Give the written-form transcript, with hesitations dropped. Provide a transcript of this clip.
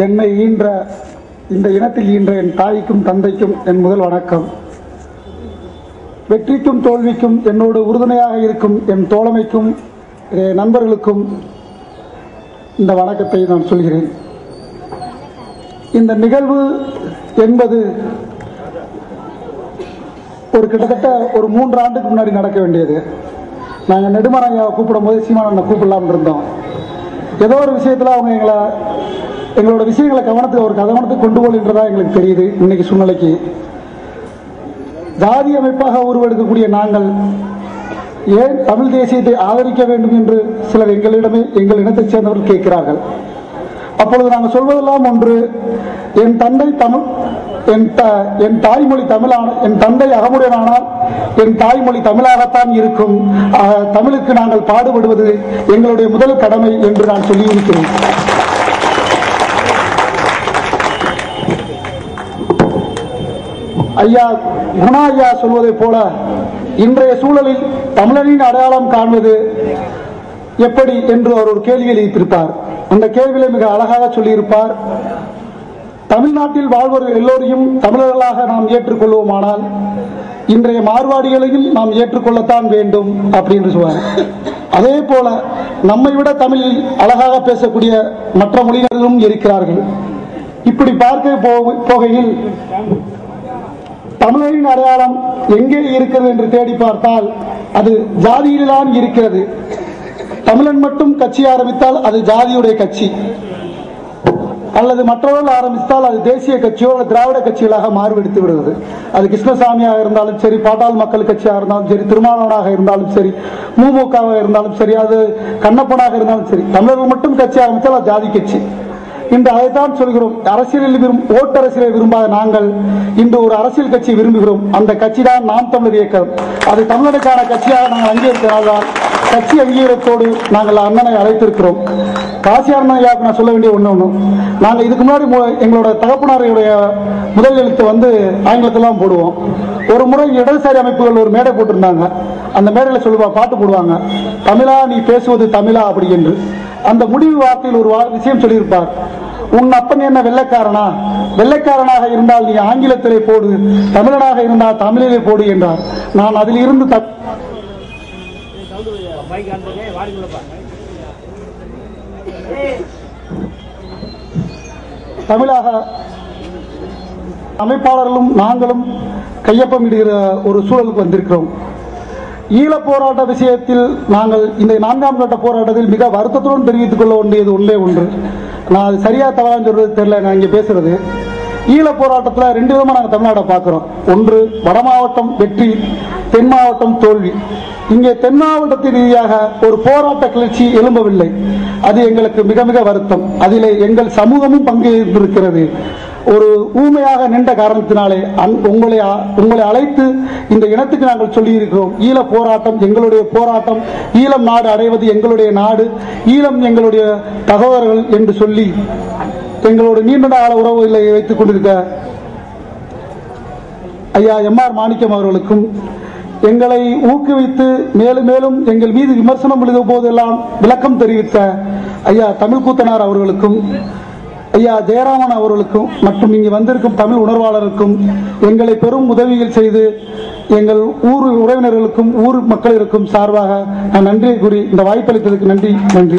என்னை ஈன்ற இந்த இனத்தில் ஈன்ற என் தாய்க்கும் தந்தைக்கும் என் முதல் வணக்கம். வெற்றிக்கும் தோல்விக்கும் என்னோடு உறுதுணையாக இருக்கும் என் தோழமைக்கும் நண்பர்களுக்கும் இந்த வணக்கத்தை நான் சொல்கிறேன். இந்த நிகழ்வு என்பது கிட்டத்தட்ட ஒரு 3 ஆண்டுக்கு முன்னாடி நடக்க வேண்டியது. நாங்கள் நெடுமறையை கூப்பிடும் போது சீமானனை கூப்பிடலாம்னு இருந்தோம். ஏதோ ஒரு விஷயத்தில் அவங்க எங்களோட விஷயங்களை கவனத்துக்கு கொண்டு போகின்றதா எங்களுக்கு தெரியுது. இன்னைக்கு சூழ்நிலைக்கு ஜாதி அமைப்பாக உருவெடுக்கக்கூடிய நாங்கள் ஏன் தமிழ் தேசியத்தை ஆதரிக்க வேண்டும் என்று சிலர் எங்கள் இனத்தைச் சேர்ந்தவர்கள் கேட்கிறார்கள். அப்பொழுது நாங்கள் சொல்வதெல்லாம் ஒன்று, என் தந்தை தமிழ், என் தாய்மொழி தமிழான, என் தந்தை அகமுடையனானால் என் தாய்மொழி தமிழாகத்தான் இருக்கும். தமிழுக்கு நாங்கள் பாடுபடுவது எங்களுடைய முதல் கடமை என்று நான் சொல்லியிருக்கிறேன். ஐயா குணா ஐயா சொல்வதை போல இன்றைய சூழலில் தமிழனின் அடையாளம் காண்பது எப்படி என்று அவர் ஒரு கேள்வியை எழுப்பியிருப்பார். அந்த கேள்வியை மிக அழகாக சொல்லியிருப்பார். தமிழ்நாட்டில் வாழ்வோர் எல்லோரையும் தமிழர்களாக நாம் ஏற்றுக்கொள்வோமானால் இன்றைய மார்வாடிகளையும் நாம் ஏற்றுக்கொள்ளத்தான் வேண்டும் அப்படின்னு சொல்வார். அதே போல நம்மை விட தமிழில் அழகாக பேசக்கூடிய மற்ற மொழியினர்களும் இருக்கிறார்கள். இப்படி பார்க்க போகையில் தமிழரின் அடையாளம் எங்கே இருக்கிறது என்று தேடி பார்த்தால் அது ஜாதியில்தான் இருக்கிறது. தமிழன் மட்டும் கட்சி ஆரம்பித்தால் அது ஜாதியுடைய கட்சி, அல்லது மற்றவர்கள் ஆரம்பித்தால் அது தேசிய கட்சியோ அல்லது திராவிட கட்சிகளாக மாறுபடுத்தி விடுகிறது. அது கிருஷ்ணசாமியாக இருந்தாலும் சரி, பாட்டாள் மக்கள் கட்சியாக இருந்தாலும் சரி, திருமாவளவனாக இருந்தாலும் சரி, முமுகவாக இருந்தாலும் சரி, அது கண்ணப்பனாக இருந்தாலும் சரி, தமிழர்கள் மட்டும் கட்சி ஆரம்பித்தால் அது ஜாதி கட்சி. இன்று அதைத்தான் சொல்கிறோம். அரசியலில் ஓட்டரசியலை விரும்பாத நாங்கள் இன்று ஒரு அரசியல் கட்சி விரும்புகிறோம். அந்த கட்சி தான் நாம் தமிழர் இயக்கம். அது தமிழருக்கான கட்சியாக நாங்கள் அங்கீகரித்ததால் கட்சி அங்கீகாரத்தோடு நாங்கள் அண்ணனை அழைத்திருக்கிறோம். காசியார் ஐயாவுக்கு நான் சொல்ல வேண்டிய ஒன்று, நாங்கள் இதுக்கு முன்னாடி எங்களோட தகப்பனாருடைய முதல் எழுத்து ஆங்கிலத்திலாம் போடுவோம். ஒரு முறை இடதுசாரி அமைப்புகள் ஒரு மேடை போட்டிருந்தாங்க. அந்த மேடையில் பாட்டு போடுவாங்க, தமிழா நீ பேசுவது தமிழா அப்படி என்று. அந்த முடிவு வார்த்தையில் ஒரு விஷயம் சொல்லியிருப்பார். உன் அப்பன் என்ன வெள்ளைக்காரனா? வெள்ளைக்காரனாக இருந்தால் நீ ஆங்கிலத்திலே போடு, தமிழனாக இருந்தால் தமிழிலே போடு என்றார். நான் அதில் இருந்து தமிழாக அமைப்பாளர்களும் நாங்களும் கையொப்பமிடுகிற ஒரு சூழலுக்கு வந்திருக்கிறோம். ஈழ போராட்ட விஷயத்தில் நாங்கள் இந்த 4ஆம் கட்ட போராட்டத்தில் மிக வருத்தத்துடன் தெரிவித்துக் கொள்ள வேண்டியது ஒன்று. நான் அது சரியா தவறான்னு சொல்றது தெரியல. நான் இங்க பேசுறது ஈழ போராட்டத்தில் 2 விதமா நாங்கள் தமிழ்நாட்டை பார்க்கிறோம். ஒன்று வட மாவட்டம் வெற்றி, தென் மாவட்டம் தோல்வி. இங்கே தென் மாவட்டத்தின் ரீதியாக ஒரு போராட்ட கிளர்ச்சி எழும்பவில்லை. அது எங்களுக்கு மிக மிக வருத்தம். அதிலே எங்கள் சமூகமும் பங்கேற்றிருக்கிறது. ஒரு ஊமையாக நின்ற காரணத்தினாலே உங்களை அழைத்து இந்த இனத்துக்கு நாங்கள் சொல்லி இருக்கிறோம், ஈழ போராட்டம் எங்களுடைய போராட்டம், ஈழம் நாடு அடைவது எங்களுடைய நாடு, ஈழம் எங்களுடைய சகோதரர்கள் என்று சொல்லி எங்களோட நீண்ட கால உறவுகளை வைத்துக் கொண்டிருக்க ஐயா எம்.ஆர். மாணிக்கம் அவர்களுக்கும், எங்களை ஊக்குவித்து மேலும் மேலும் எங்கள் மீது விமர்சனம் எழுதும் போதெல்லாம் விளக்கம் தெரிவித்த ஐயா தமிழ்கூத்தனார் அவர்களுக்கும், ஐயா ஜெயராமன் அவர்களுக்கும் மற்றும் இங்கு வந்திருக்கும் தமிழ் உணர்வாளருக்கும் எங்களை பெரும் உதவிகள் செய்து எங்கள் ஊர் உறவினர்களுக்கும் ஊர் மக்களிற்கும் சார்பாக நான் நன்றியை கூறி இந்த வாய்ப்பளித்ததற்கு நன்றி.